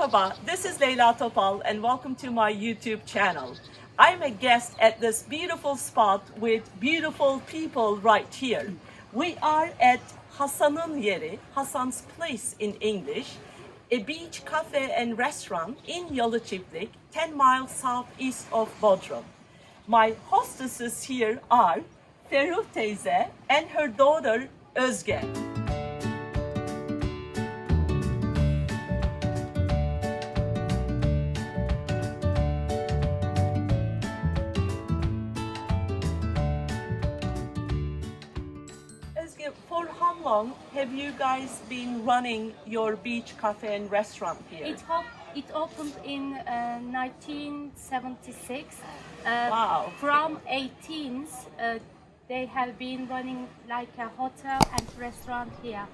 Merhaba, this is Leyla Topal and welcome to my YouTube channel. I'm a guest at this beautiful spot with beautiful people right here. We are at Hasan'ın yeri, Hasan's place in English, a beach cafe and restaurant in Yalıçiftlik, 10 miles southeast of Bodrum. My hostesses here are Ferruh teyze and her daughter Özge. Özge, for how long have you guys been running your beach cafe and restaurant here? It opened in 1976. Wow. From 18th, they have been running like a hotel and restaurant here.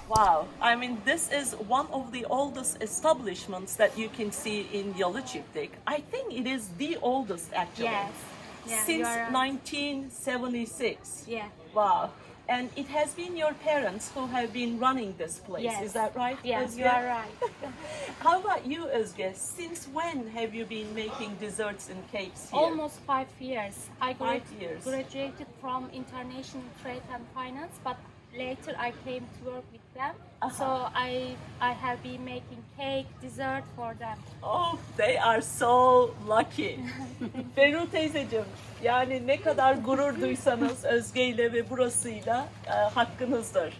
Wow, I mean this is one of the oldest establishments that you can see in Yalıçiftlik. I think it is the oldest actually. Yes. Yeah, Since you are right. 1976. Yeah. Wow. And it has been your parents who have been running this place, Yes. is that right? Yes, Özge? you are right. How about you, Özge? Since when have you been making desserts and cakes here? Almost 5 years. I 5 years. graduated from International Trade and Finance, but later I came to work with them. So I have been making cake, dessert for them. Oh, they are so lucky. Ferruh teyzeciğim, yani ne kadar gurur duysanız Özge ile ve burasıyla hakkınızdır.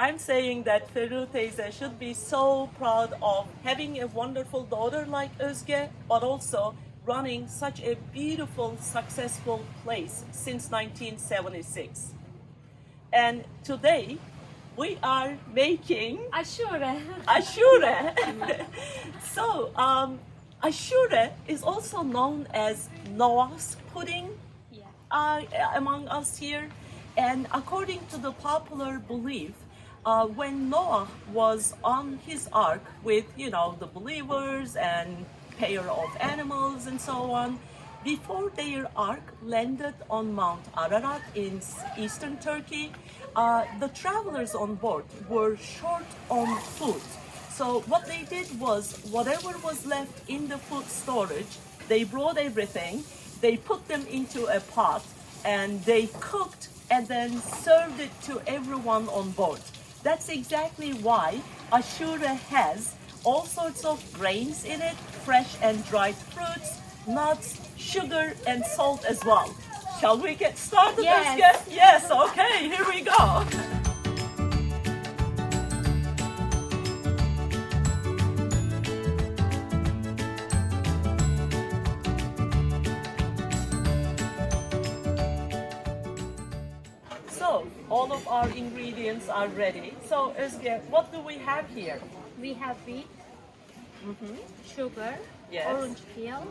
I'm saying that Ferruh teyze should be so proud of having a wonderful daughter like Özge, but also running such a beautiful, successful place since 1976. And today, we are making Asure. Asure. So, Asure is also known as Noah's pudding Yeah. among us here. And according to the popular belief, when Noah was on his ark with, the believers and pair of animals and so on, before their ark landed on Mount Ararat in eastern Turkey, the travelers on board were short on food. So what they did was, whatever was left in the food storage, they brought everything, they put them into a pot, and they cooked and then served it to everyone on board. That's exactly why Asure has all sorts of grains in it, fresh and dried fruits, nuts, sugar, and salt as well. Shall we get started, Yes. Özge? Yes, okay, here we go. So, all of our ingredients are ready. So, Özge, what do we have here? We have wheat, sugar, Yes. orange peel,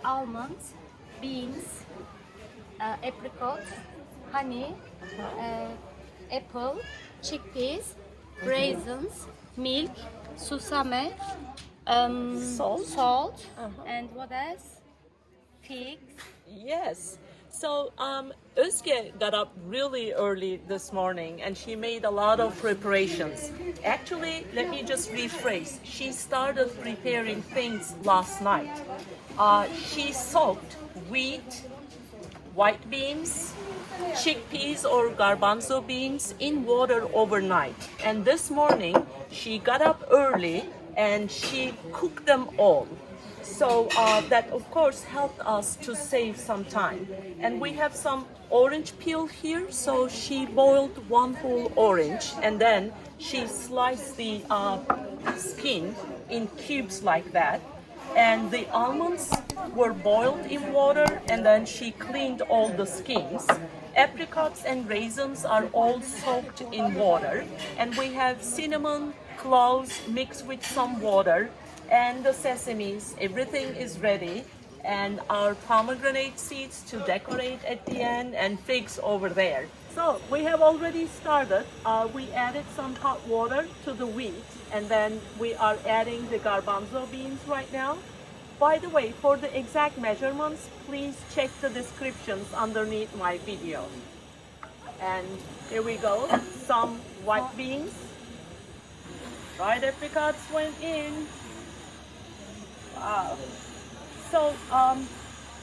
almonds, beans, apricots, honey, apple, chickpeas, raisins, milk, sesame, Salt? and what else? Figs. Yes. So Özge got up really early this morning and she made a lot of preparations. Actually, let me just rephrase. She started preparing things last night. She soaked wheat, white beans, chickpeas or garbanzo beans in water overnight. And this morning, she got up early and she cooked them all. So that of course helped us to save some time. And we have some orange peel here, so she boiled one whole orange and then she sliced the skin in cubes like that. And the almonds were boiled in water and then she cleaned all the skins. Apricots and raisins are all soaked in water. And we have cinnamon, cloves mixed with some water. And the sesames, everything is ready, and our pomegranate seeds to decorate at the end, and figs over there. So we have already started. We added some hot water to the wheat, and then we are adding the garbanzo beans right now. By the way, for the exact measurements, please check the descriptions underneath my video. And here we go, some white beans. Dried apricots went in. Wow. So,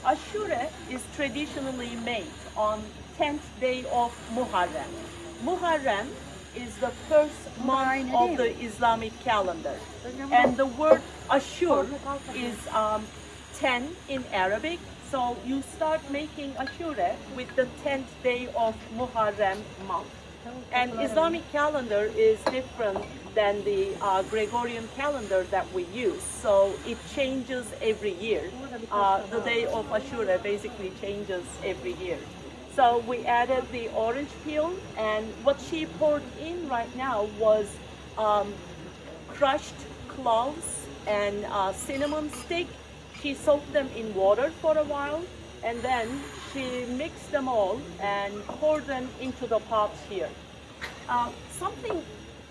Asure is traditionally made on 10th day of Muharrem. Muharrem is the first month of the Islamic calendar. And the word Asure is 10 in Arabic. So you start making Asure with the 10th day of Muharrem month. And Islamic calendar is different than the Gregorian calendar that we use. So it changes every year. The day of Ashura basically changes every year. So we added the orange peel, and what she poured in right now was crushed cloves and cinnamon stick. She soaked them in water for a while, and then she mixed them all and poured them into the pots here. Something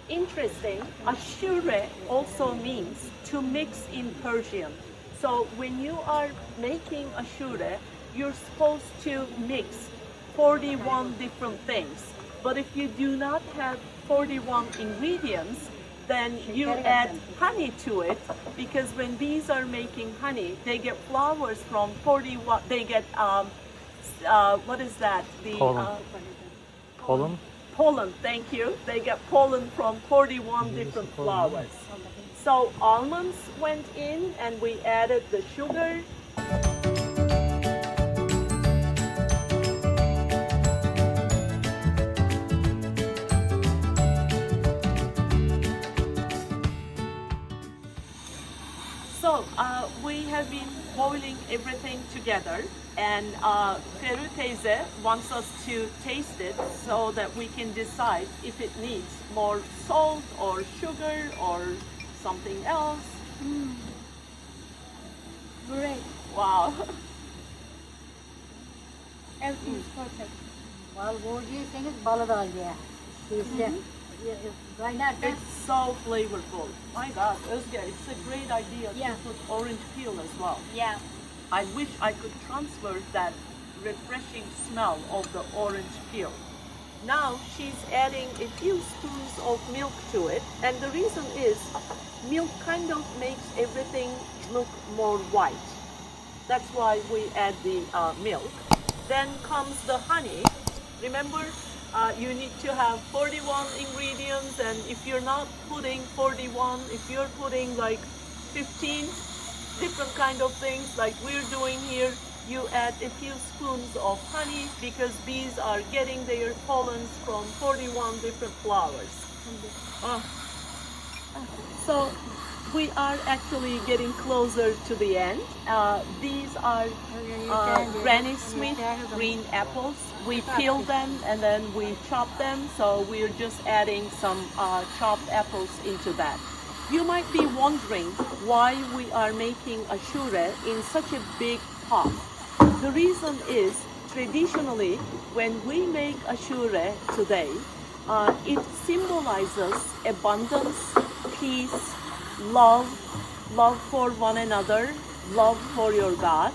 interesting, Ashure also means to mix in Persian. So when you are making Ashure, you're supposed to mix 41 different things. But if you do not have 41 ingredients, then you add honey to it, because when bees are making honey, they get flowers from 41, they get, what is that? The Pollen. Pollen, thank you. They get pollen from 41 different flowers. So almonds went in, and we added the sugar. So we have been boiling everything together, and Feru teyze wants us to taste it so that we can decide if it needs more salt or sugar or something else. Great. Wow. Everything is perfect. Bal borcuyorsanız balı da al ya. Şeyse, kaynarken It's so flavorful. My God, Özge, it's a great idea Yeah. to put orange peel as well. Yeah. I wish I could transfer that refreshing smell of the orange peel. Now she's adding a few spoons of milk to it, and the reason is milk kind of makes everything look more white. That's why we add the milk. Then comes the honey. Remember, you need to have 41 ingredients, and if you're not putting 41, if you're putting like 15 different kind of things like we're doing here, you add a few spoons of honey, because bees are getting their pollens from 41 different flowers. So we are actually getting closer to the end. These are Granny Smith green apples. We peel them and then we chop them. So we're just adding some chopped apples into that. You might be wondering why we are making Ashure in such a big pot. The reason is, traditionally, when we make Ashure today, it symbolizes abundance, peace, love for one another, love for your God.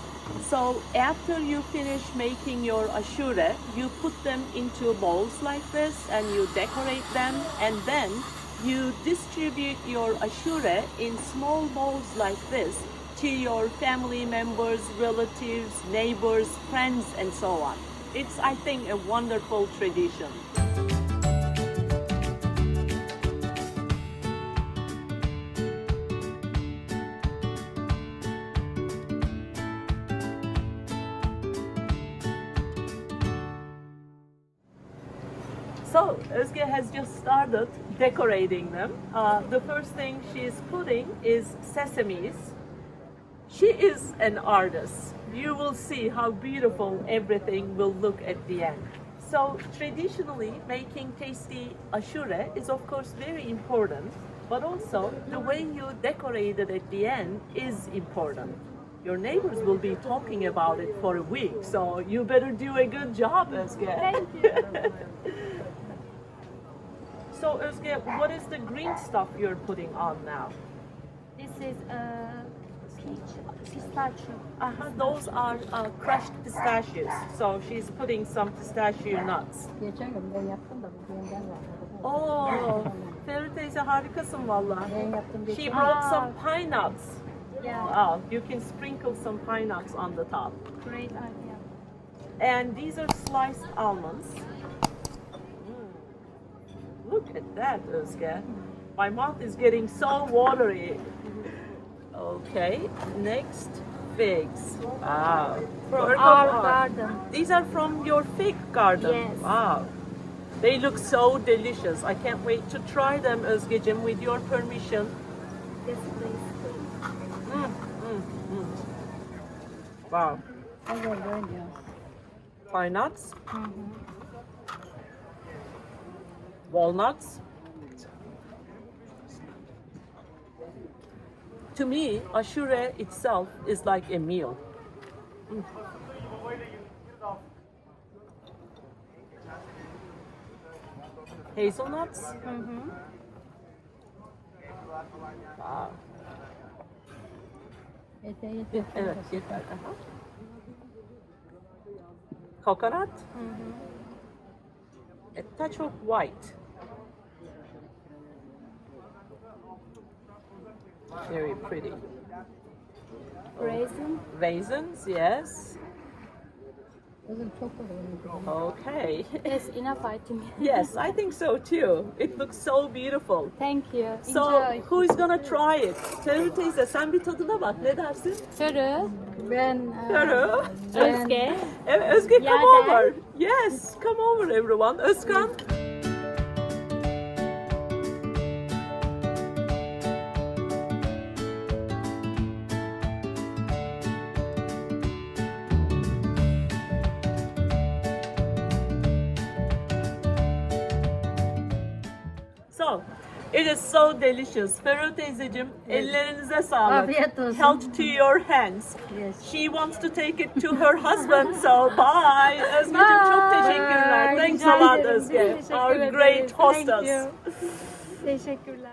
So after you finish making your Ashure, you put them into bowls like this and you decorate them, and then you distribute your Ashure in small bowls like this to your family members, relatives, neighbors, friends, and so on. It's, I think, a wonderful tradition. So Özge has just started decorating them. The first thing she's putting is sesames. She is an artist. You will see how beautiful everything will look at the end. So traditionally, making tasty Ashure is of course very important, but also the way you decorate it at the end is important. Your neighbors will be talking about it for a week, so you better do a good job, Özge. Thank you. So Özge, what is the green stuff you're putting on now? This is pistachio. Those are crushed pistachios. So she's putting some pistachio nuts. geçen gün ben yaptım da bu yeniden var. Oh, Feru teyze harikasın valla. Ben yaptım She geçen. brought some pine nuts. Yeah, Wow, you can sprinkle some pine nuts on the top. great idea. And these are sliced almonds. Look at that, Özge. My mouth is getting so watery. Okay, next, figs. Wow. From Work of our art. garden. These are from your fig garden. Yes. Wow. They look so delicious. I can't wait to try them, Özgeciğim, with your permission. Yes, please. Wow. Hadi böyle. Pine nuts. Walnuts. To me, Asure itself is like a meal. Hazelnuts. Wow. Yeter. Evet, yeter. Aha. Coconut. A touch of white. Very pretty. Raisin. Raisins, yes. Kızım çok olur. Okay. Yes, enough I think. Yes, I think so too. It looks so beautiful. Thank you. So, Enjoy. who is gonna try it? Ferru teyze, sen bir tadına bak. Ne dersin? Ferru. Ben Ferru. Özge. Evet, Özge, come Yaden. over. Yes, come over everyone. Özkan. So, it is so delicious. Ferru teyzeciğim, ellerinize sağlık. Afiyet olsun. Health to your hands. Yes. She wants to take it to her husband, so bye. Özgeciğim çok teşekkürler. Bye. Thanks Rica a lot ederim. Özge. Teşekkür Our ederim. great Thank hostess. you. Teşekkürler.